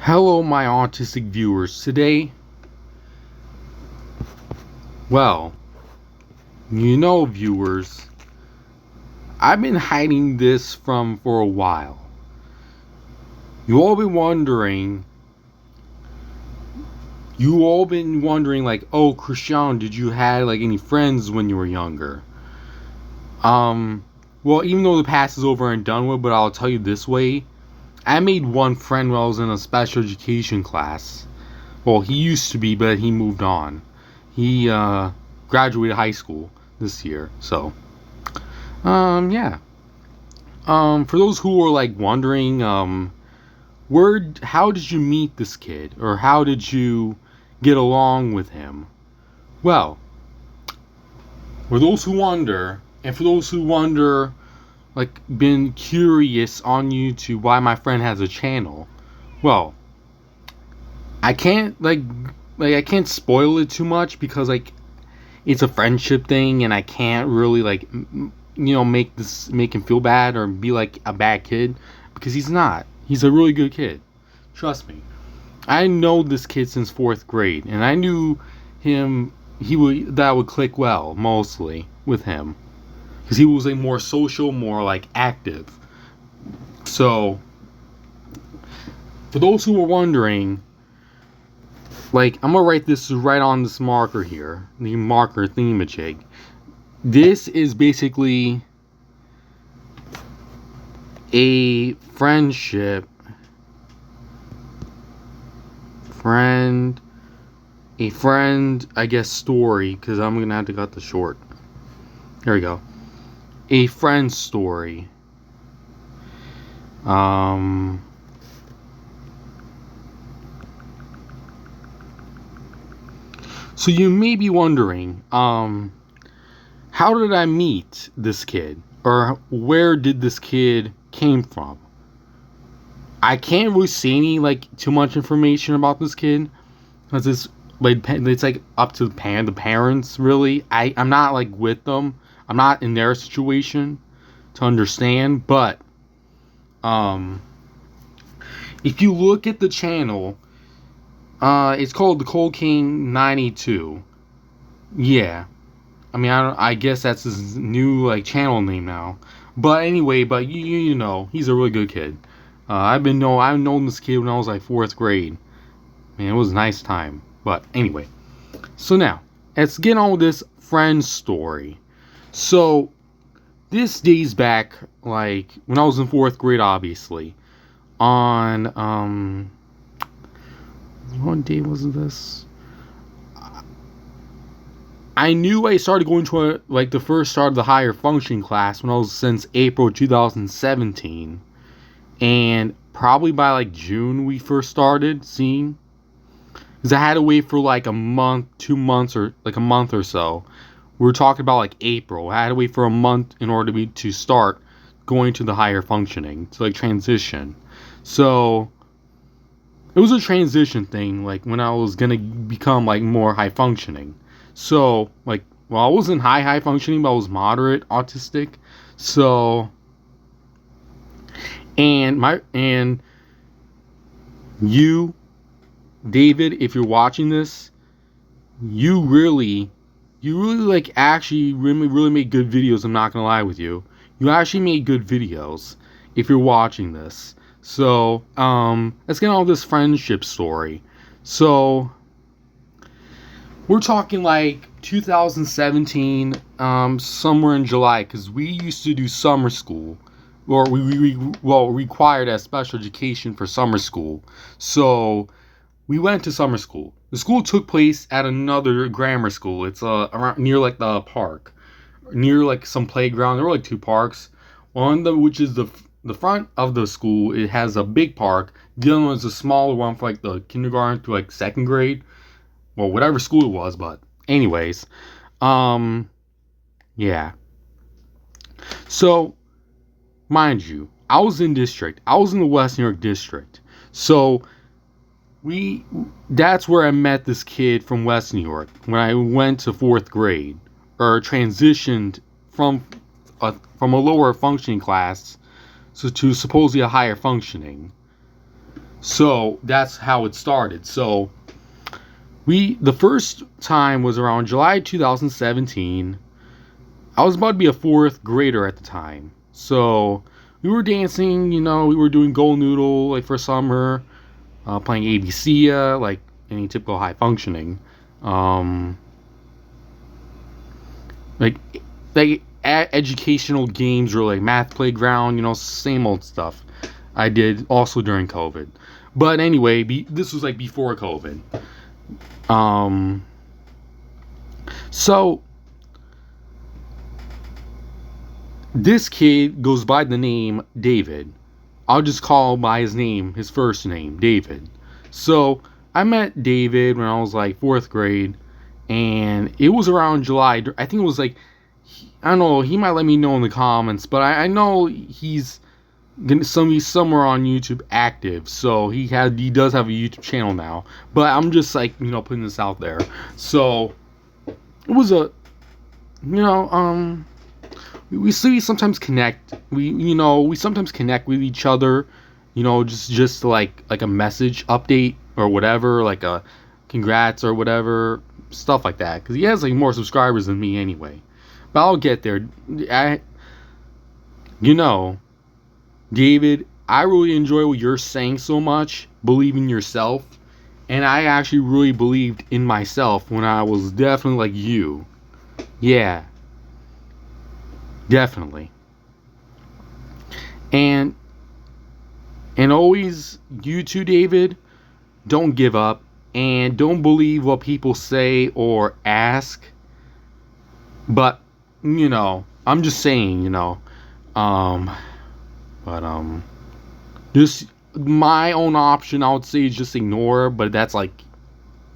Hello, my autistic viewers. Today, well, viewers, I've been hiding this for a while. You all been wondering, like, oh, Christian, did you have like any friends when you were younger? Well, even though the past is over and done with, but I'll tell you this way: I made one friend when I was in a special education class. Well, he used to be, but he moved on. He graduated high school this year. So, yeah. For those who are like wondering, how did you meet this kid, or how did you get along with him? Well, for those who wonder, like, been curious on YouTube why my friend has a channel. Well, I can't I can't spoil it too much because like it's a friendship thing, and I can't really like make him feel bad or be like a bad kid, because he's not. He's a really good kid. Trust me. I know this kid since 4th grade, and I knew him. That would click well mostly with him because he was a more social, more like active. So, for those who were wondering, like, I'm gonna write this right on this marker here, the marker thingamajig. This is basically a friendship, I guess, story, because I'm gonna have to cut the short. There we go. A friend story. So you may be wondering, how did I meet this kid? Or where did this kid came from? I can't really say any, like, too much information about this kid, because it's like up to the parents, really. I'm not, like, with them. I'm not in their situation to understand, but, if you look at the channel, it's called the Cold King 982. Yeah. I mean, I guess that's his new, like, channel name now. But anyway, you know, he's a really good kid. I've known this kid when I was like 4th grade. Man, it was a nice time. But anyway, so now let's get on with this friend story. So this days back, like, when I was in 4th grade, obviously. On what day was this? I knew I started going to the first start of the higher functioning class when I was since April 2017, and probably by like June we first started seeing, because I had to wait for like a month, 2 months, or like a month or so. We were talking about like April. I had to wait for a month in order to start going to the higher functioning, to like transition. So it was a transition thing, like when I was gonna become like more high functioning. So, like, well, I wasn't high functioning, but I was moderate autistic. So, and you, David, if you're watching this, you really like actually really made good videos. I'm not gonna lie with you. You actually made good videos if you're watching this. So, let's get on with this friendship story. So, we're talking like 2017, somewhere in July, because we used to do summer school, or we required as special education for summer school. So we went to summer school. The school took place at another grammar school. It's around near like the park, near like some playground. There were like two parks. Which is the front of the school. It has a big park. The other one is a smaller one for like the kindergarten to like 2nd grade. Well, whatever school it was, but anyways, yeah. So, mind you, I was in the West New York district. So, that's where I met this kid from West New York when I went to 4th grade, or transitioned from a lower functioning class to supposedly a higher functioning. So that's how it started. So the first time was around July 2017. I was about to be a fourth grader at the time. So we were dancing, we were doing Gold Noodle like for summer, playing ABC, like any typical high functioning. Um, like educational games or like math playground, same old stuff I did also during COVID. But anyway, this was like before COVID. Um, so this kid goes by the name David. I'll just call him by his name, his first name, David. So I met David when I was like fourth grade, and it was around July. I think it was like, I don't know. He might let me know in the comments, but I know he's somewhere on YouTube active. So he does have a YouTube channel now. But I'm just like putting this out there. So it was we sometimes connect. We sometimes connect with each other. Just like a message update or whatever, like a congrats or whatever, stuff like that. Because he has like more subscribers than me anyway. But I'll get there. David, I really enjoy what you're saying so much. Believe in yourself. And I actually really believed in myself when I was definitely like you. Yeah. Definitely. And always, you too, David, don't give up. And don't believe what people say or ask. But, I'm just saying, just my own option, I would say, is just ignore, but that's like,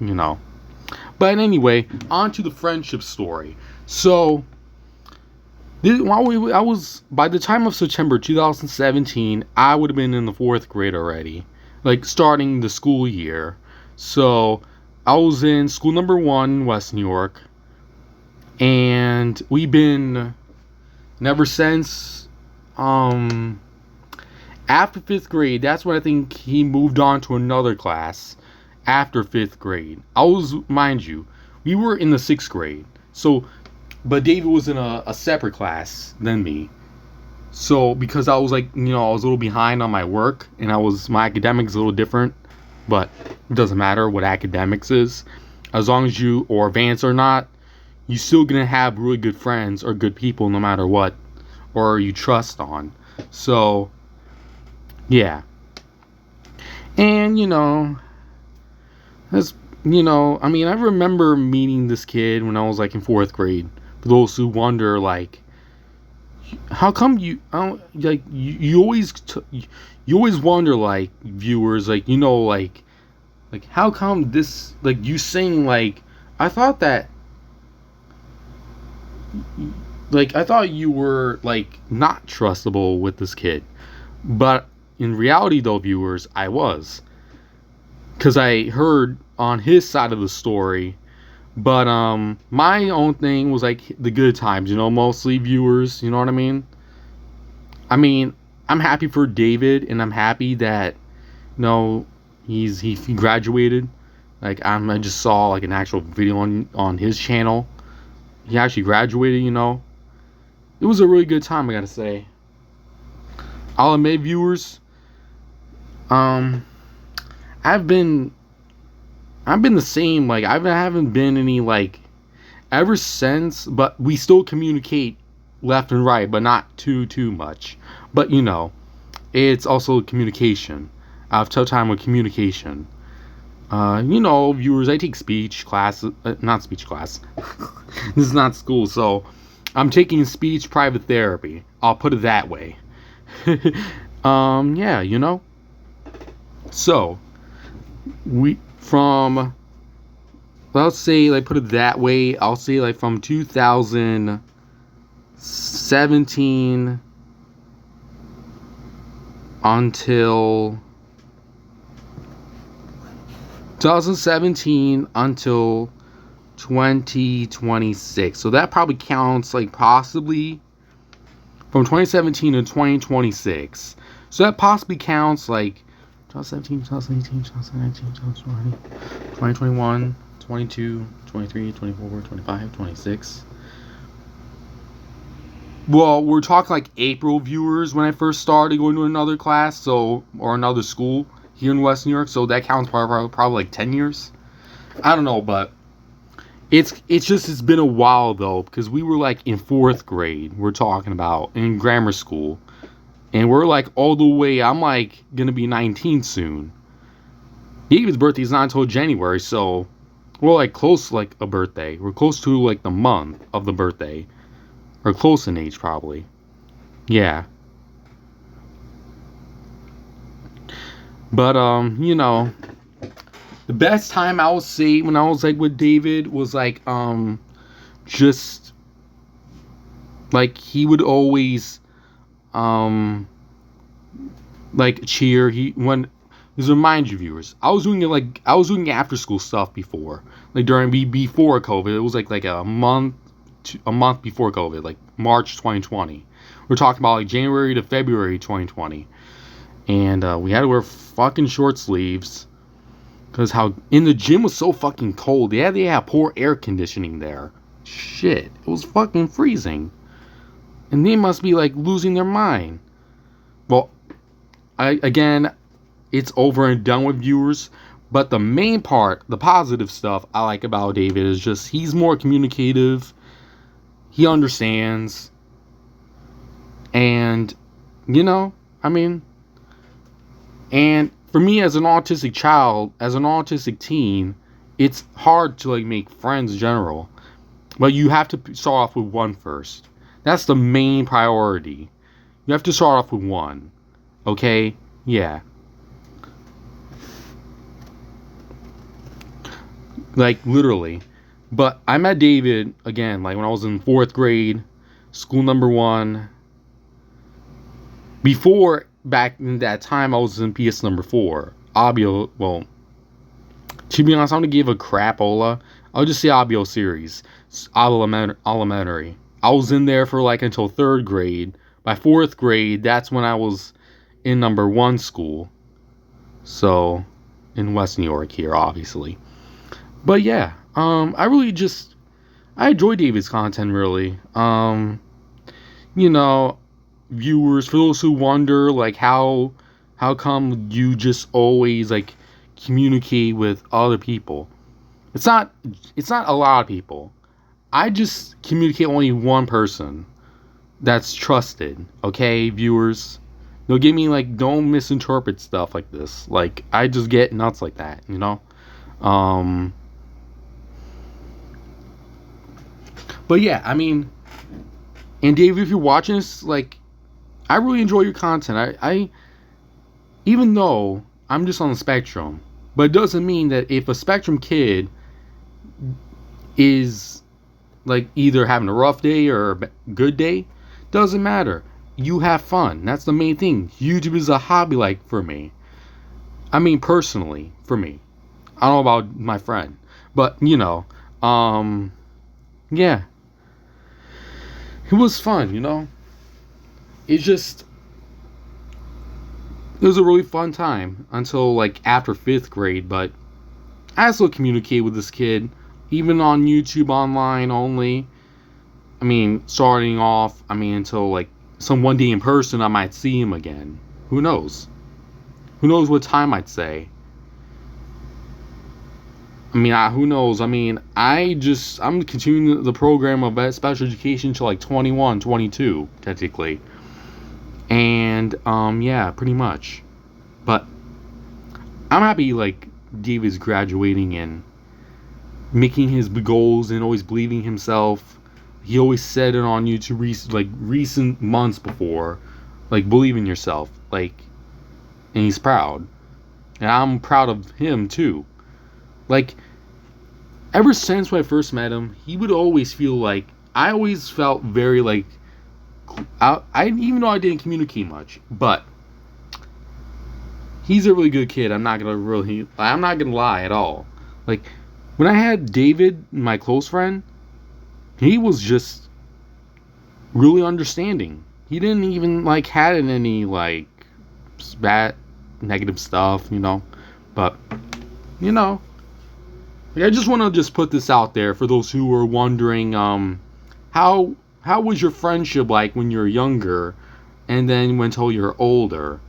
But anyway, on to the friendship story. So, I was, by the time of September 2017, I would have been in the fourth grade already, like starting the school year. So, I was in school number 1, West New York, and we've been ever since. After 5th grade, that's when I think he moved on to another class after 5th grade. Mind you, we were in the 6th grade. So, but David was in a separate class than me. So, because I was like, I was a little behind on my work, and my academics a little different, but it doesn't matter what academics is. As long as you, or advanced or not, you're still gonna have really good friends or good people no matter what, or you trust on. So, yeah. And, that's, I remember meeting this kid when I was like in 4th grade. For those who wonder, like, how come you always wonder, like, viewers, like, like how come this, like, you sing, like, I thought you were like not trustable with this kid, but in reality, though, viewers, I was, because I heard on his side of the story. But my own thing was like the good times, mostly, viewers, you know what I mean? I'm happy for David, and I'm happy that he graduated. Like, I just saw like an actual video on his channel. He actually graduated. It was a really good time, I gotta say. I'll admit, viewers, I've been the same. Like, I haven't been any, like, ever since. But we still communicate left and right, but not too much. But it's also communication. I have a tough time with communication. Viewers, I take speech class, not speech class. This is not school, so I'm taking speech private therapy. I'll put it that way. Yeah, So, let's say, like, put it that way, I'll say, like, from 2017 until 2026. So that probably counts, like, possibly from 2017 to 2026. So that possibly counts, like, 2017, 2018, 2019, 2020, 2021, 22, 23, 24, 25, 26. Well, we're talking like April viewers when I first started going to another class, or another school here in West New York. So that counts probably like 10 years. I don't know, but it's been a while though, because we were like in 4th grade. We're talking about in grammar school, and we're like all the way. I'm like gonna be 19 soon. David's birthday is not until January, so we're like close to like a birthday. We're close to like the month of the birthday. Or close in age, probably. Yeah. But, the best time I would say when I was, like, with David was, like, just, like, he would always, like, cheer. Just remind you, viewers, I was doing after school stuff before. Like, before COVID. It was, like a month before COVID, like March 2020. We're talking about like January to February 2020, and we had to wear fucking short sleeves because how in the gym was so fucking cold. They had poor air conditioning there. Shit, it was fucking freezing, and they must be like losing their mind. Well, it's over and done with, viewers. But the main part, the positive stuff I like about David is just he's more communicative. He understands. And, and for me as an autistic child, as an autistic teen, it's hard to, like, make friends in general. But you have to start off with one first. That's the main priority. You have to start off with one. Okay? Yeah. Like, literally. But I met David, again, like when I was in 4th grade, school number 1. Before, back in that time, I was in PS number 4. Abio, well, to be honest, I'm going to give a crapola. I'll just say Abio series. Elementary. I was in there for like until 3rd grade. By 4th grade, that's when I was in number 1 school. So, in West New York here, obviously. But yeah, I enjoy David's content, really. Viewers, for those who wonder, like, how come you just always, like, communicate with other people? It's not a lot of people. I just communicate only one person that's trusted, okay, viewers? Don't misinterpret stuff like this. Like, I just get nuts like that, But yeah, and Dave, if you're watching this, like, I really enjoy your content. I even though I'm just on the spectrum, but it doesn't mean that if a spectrum kid is like either having a rough day or a good day, doesn't matter. You have fun. That's the main thing. YouTube is a hobby, like, for me. Personally, for me. I don't know about my friend, but yeah. It was fun, It was a really fun time until, like, after 5th grade, but I still communicate with this kid, even on YouTube online only. Starting off, until, like, some one day in person I might see him again. Who knows? Who knows what time I'd say? Who knows? I'm continuing the program of special education to like 21, 22, technically. And, yeah, pretty much. But I'm happy, like, David's graduating and making his goals and always believing himself. He always said it on YouTube recent months before, like, believe in yourself, like, and he's proud. And I'm proud of him, too. Like, ever since when I first met him, he would always feel like, I always felt very, like, I even though I didn't communicate much, but he's a really good kid. I'm not gonna lie at all. Like, when I had David, my close friend, he was just really understanding. He didn't even, like, had any, like, bad, negative stuff, but you know, I just want to just put this out there for those who are wondering, how was your friendship like when you're younger, and then until you're older?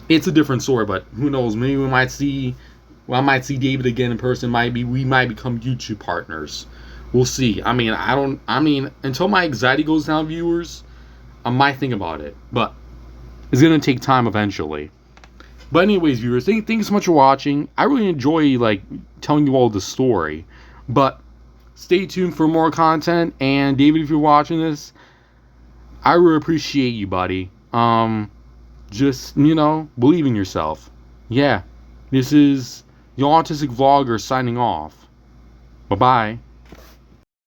It's a different story, but who knows? Maybe I might see David again in person. We might become YouTube partners. We'll see. I mean, until my anxiety goes down, viewers, I might think about it, but it's gonna take time eventually. But anyways, viewers, thanks so much for watching. I really enjoy telling you all the story. But stay tuned for more content. And David, if you're watching this, I really appreciate you, buddy. Just believe in yourself. Yeah, this is the Autistic Vlogger signing off. Bye bye.